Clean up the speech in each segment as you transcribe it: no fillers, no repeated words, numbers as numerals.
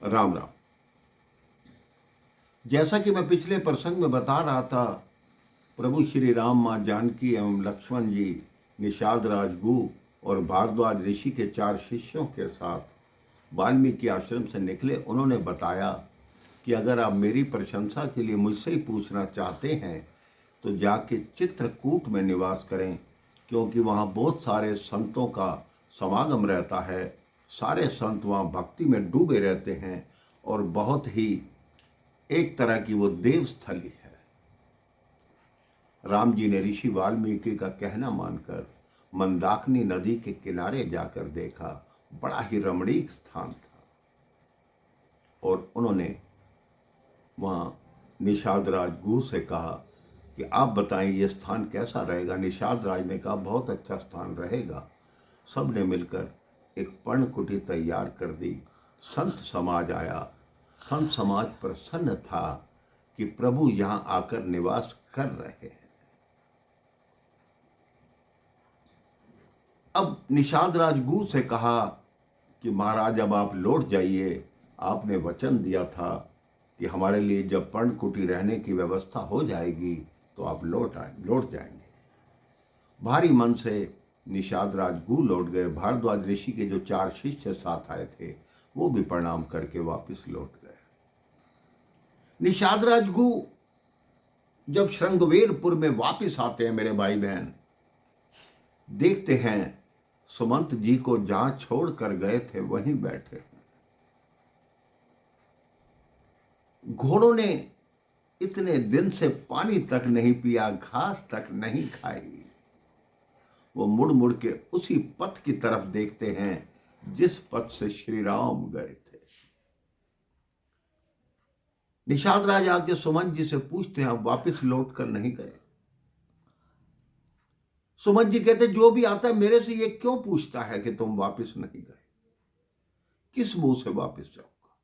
राम राम। जैसा कि मैं पिछले प्रसंग में बता रहा था, प्रभु श्री राम, माँ जानकी एवं लक्ष्मण जी निषाद राजगु और भारद्वाज ऋषि के 4 शिष्यों के साथ वाल्मीकि आश्रम से निकले। उन्होंने बताया कि अगर आप मेरी प्रशंसा के लिए मुझसे ही पूछना चाहते हैं तो जाके चित्रकूट में निवास करें, क्योंकि वहाँ बहुत सारे संतों का समागम रहता है। सारे संत वहाँ भक्ति में डूबे रहते हैं और बहुत ही एक तरह की वो देवस्थली है। राम जी ने ऋषि वाल्मीकि का कहना मानकर मंदाकिनी नदी के किनारे जाकर देखा। बड़ा ही रमणीक स्थान था और उन्होंने वहाँ निषाद राज गुह से कहा कि आप बताएं ये स्थान कैसा रहेगा। निषाद राज ने कहा बहुत अच्छा स्थान रहेगा। सब ने मिलकर एक पर्णकुटी तैयार कर दी। संत समाज आया। संत समाज प्रसन्न था कि प्रभु यहाँ आकर निवास कर रहे हैं। अब निषाद राजगुरु से कहा कि महाराज, अब आप लौट जाइए। आपने वचन दिया था कि हमारे लिए जब पर्णकुटी रहने की व्यवस्था हो जाएगी तो आप लौट जाएंगे। भारी मन से निषाद राजगुरु लौट गए। भारद्वाज ऋषि के जो 4 शिष्य साथ आए थे वो भी प्रणाम करके वापस लौट गए। निषाद राजगुरु जब श्रृंगवेरपुर में वापस आते हैं, मेरे भाई बहन, देखते हैं सुमंत जी को जहां छोड़कर गए थे वहीं बैठे। घोड़ों ने इतने दिन से पानी तक नहीं पिया, घास तक नहीं खाई। वो मुड़ मुड़ के उसी पथ की तरफ देखते हैं जिस पथ से श्री राम गए थे। निषाद राज आके सुमंत जी से पूछते हैं, आप वापस लौट कर नहीं गए? सुमंत जी कहते, जो भी आता है मेरे से ये क्यों पूछता है कि तुम वापस नहीं गए? किस मुंह से वापस जाऊंगा?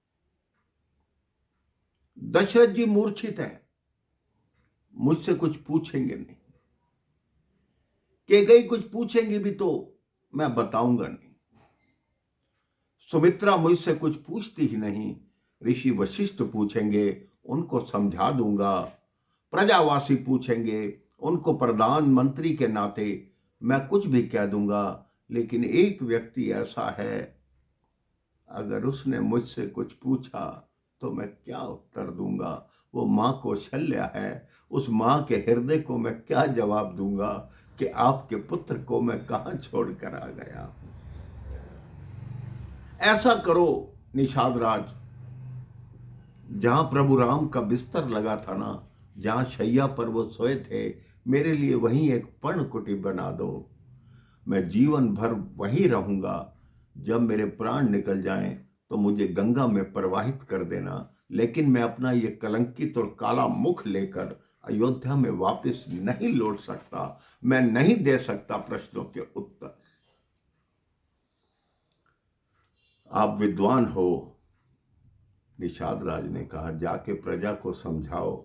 दशरथ जी मूर्छित हैं, मुझसे कुछ पूछेंगे नहीं। के गई कुछ पूछेंगे भी तो मैं बताऊंगा नहीं। सुमित्रा मुझसे कुछ पूछती ही नहीं। ऋषि वशिष्ठ पूछेंगे, उनको समझा दूंगा। प्रजावासी पूछेंगे, उनको प्रधानमंत्री के नाते मैं कुछ भी कह दूंगा। लेकिन एक व्यक्ति ऐसा है, अगर उसने मुझसे कुछ पूछा तो मैं क्या उत्तर दूंगा? वो मां कौशल्या है। उस मां के हृदय को मैं क्या जवाब दूंगा कि आपके पुत्र को मैं कहां छोड़कर आ गया? ऐसा करो निषाद राज, जहां प्रभु राम का बिस्तर लगा था ना, जहां शैया पर वो सोए थे, मेरे लिए वहीं एक पर्णकुटी बना दो। मैं जीवन भर वहीं रहूंगा। जब मेरे प्राण निकल जाएं तो मुझे गंगा में प्रवाहित कर देना, लेकिन मैं अपना ये कलंकित और काला मुख लेकर अयोध्या में वापस नहीं लौट सकता। मैं नहीं दे सकता प्रश्नों के उत्तर। आप विद्वान हो, निषाद राज ने कहा, जाके प्रजा को समझाओ।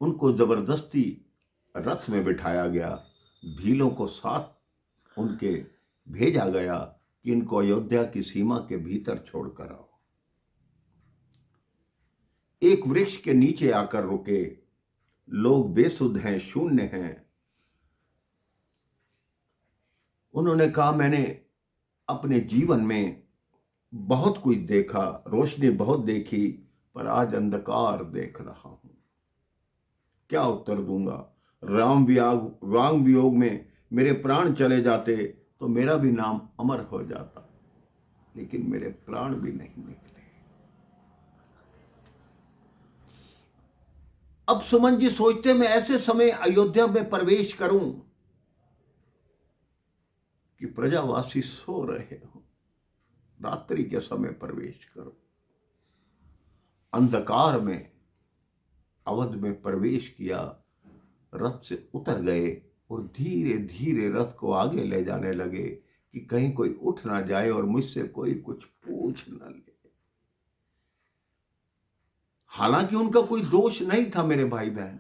उनको जबरदस्ती रथ में बिठाया गया। भीलों को साथ उनके भेजा गया कि इनको अयोध्या की सीमा के भीतर छोड़कर आओ। एक वृक्ष के नीचे आकर रुके। लोग बेसुध हैं, शून्य हैं। उन्होंने कहा, मैंने अपने जीवन में बहुत कुछ देखा, रोशनी बहुत देखी, पर आज अंधकार देख रहा हूं। क्या उत्तर दूंगा? राम वियोग में मेरे प्राण चले जाते तो मेरा भी नाम अमर हो जाता, लेकिन मेरे प्राण भी नहीं निकले। अब सुमन जी सोचते, मैं ऐसे समय अयोध्या में प्रवेश करूं कि प्रजावासी सो रहे हो, रात्रि के समय प्रवेश करो। अंधकार में अवध में प्रवेश किया, रथ से उतर गए और धीरे धीरे रथ को आगे ले जाने लगे कि कहीं कोई उठ ना जाए और मुझसे कोई कुछ पूछ ना ले। हालांकि उनका कोई दोष नहीं था मेरे भाई बहन,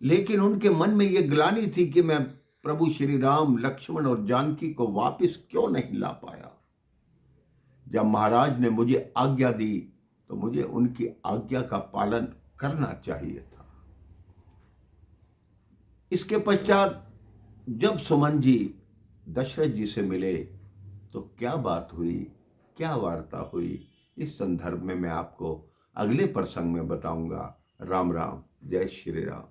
लेकिन उनके मन में यह ग्लानि थी कि मैं प्रभु श्री राम, लक्ष्मण और जानकी को वापस क्यों नहीं ला पाया। जब महाराज ने मुझे आज्ञा दी तो मुझे उनकी आज्ञा का पालन करना चाहिए था। इसके पश्चात जब सुमन जी दशरथ जी से मिले तो क्या बात हुई, क्या वार्ता हुई, इस संदर्भ में मैं आपको अगले प्रसंग में बताऊंगा। राम राम, जय श्री राम।